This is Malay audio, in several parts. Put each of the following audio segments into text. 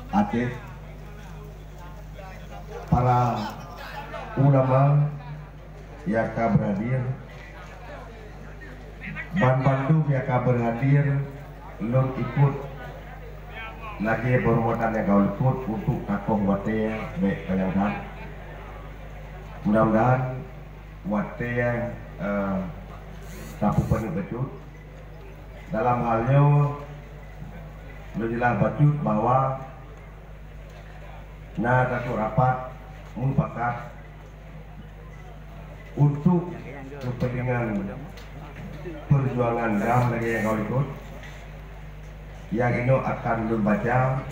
Aceh, para ulama yang akan berhadir, Bandung yang akan berhadir, lon ikut lagi perhormatan yang kau ikut untuk takong wate baik bayangkan. Mudah-mudahan wate tapu penuh becut. Dalam halnya jelas becut bahwa satu rapat mufakat untuk kepentingan perjuangan GAM lagi yang kau ikut, yang ini akan membaca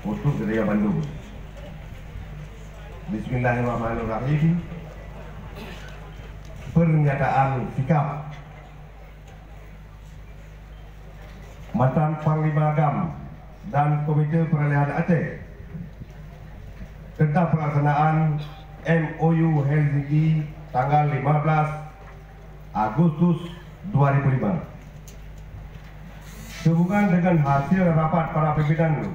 untuk Gereja Bandung. Bismillahirrahmanirrahim. Pernyataan sikap mantan Panglima GAM dan Komite Peralihan Aceh tentang pelaksanaan MOU Helsinki tanggal 15 Agustus 2005. Sehubungan dengan hasil rapat para pimpinan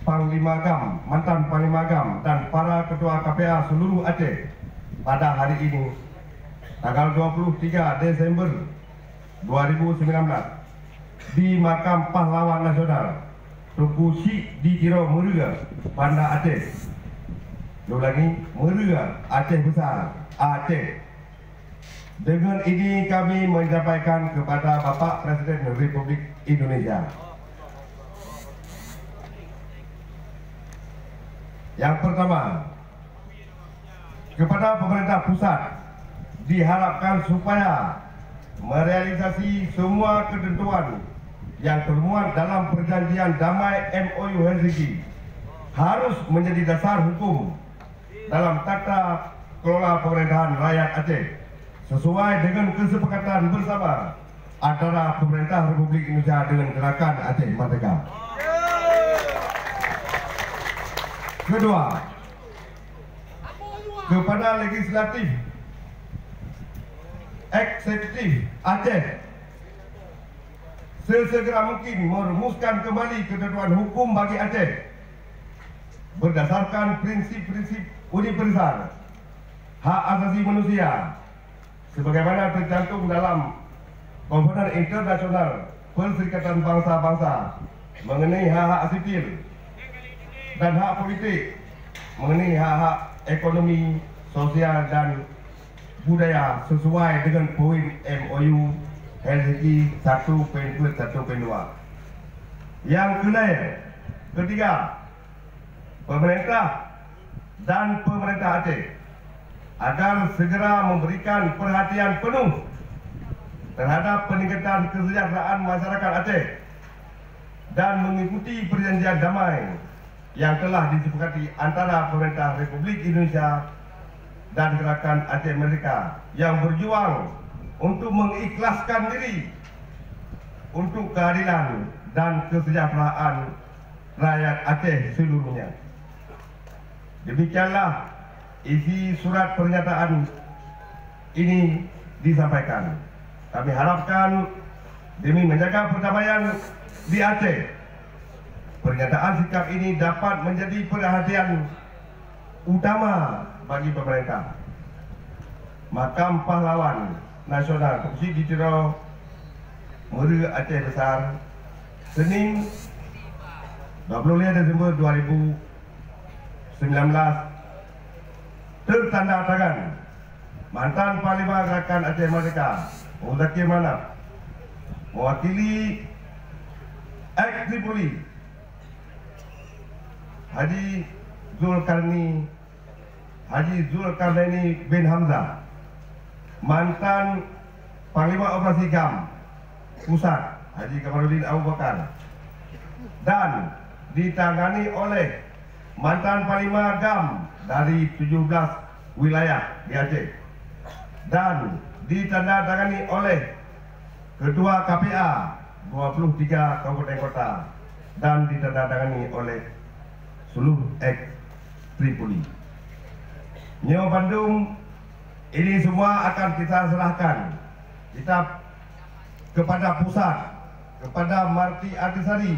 Panglima GAM, mantan Panglima GAM dan para ketua KPA seluruh Aceh pada hari ini tanggal 23 Desember 2019 di Makam Pahlawan Nasional Tuku Syik di Tiro Meruga, Bandar Aceh. Ulangi, Meruga, Aceh Besar, Aceh. Dengan ini kami menyampaikan kepada Bapak Presiden Republik Indonesia. Yang pertama, kepada pemerintah pusat diharapkan supaya merealisasi semua ketentuan yang termuat dalam perjanjian damai MOU Helsinki harus menjadi dasar hukum dalam tata kelola pemerintahan rakyat Aceh sesuai dengan kesepakatan bersama antara pemerintah Republik Indonesia dengan Gerakan Aceh Merdeka. Kedua, kepada legislatif, eksekutif Aceh sesegera mungkin merumuskan kembali ketentuan hukum bagi Aceh berdasarkan prinsip-prinsip universal hak asasi manusia sebagaimana tercantum dalam Konvensi Internasional Perserikatan Bangsa-Bangsa mengenai hak-hak sipil dan hak politik, mengenai hak-hak ekonomi, sosial dan budaya sesuai dengan poin MOU Helsinki 1.1.2. Yang ketiga, pemerintah dan pemerintah Aceh agar segera memberikan perhatian penuh terhadap peningkatan kesejahteraan masyarakat Aceh dan mengikuti perjanjian damai yang telah disepakati antara pemerintah Republik Indonesia dan Gerakan Aceh Merdeka yang berjuang untuk mengikhlaskan diri untuk keadilan dan kesejahteraan rakyat Aceh seluruhnya. Demikianlah isi surat pernyataan ini disampaikan. Kami harapkan demi menjaga perdamaian di Aceh, pernyataan sikap ini dapat menjadi perhatian utama bagi pemerintah. Makam Pahlawan Nasional Tuku Syik di Tiro Meruga, Aceh Besar, Senin 25 Desember 2019 tertanda tangan mantan Panglima Gerakan Aceh Merdeka Muzakir Manaf mewakili ex-Tripoli Haji Zulkarnaini bin Hamzah, mantan Panglima Operasi GAM Pusat Haji Kamarudin Abu Bakar, dan ditangani oleh mantan Panglima GAM dari 17 wilayah di Aceh dan ditandatangani oleh Ketua KPA 23 kabupaten kota dan ditandatangani oleh seluruh ex-Tripoli. Nyo Bandung, ini semua akan kita serahkan kepada pusat kepada Marti Artisari,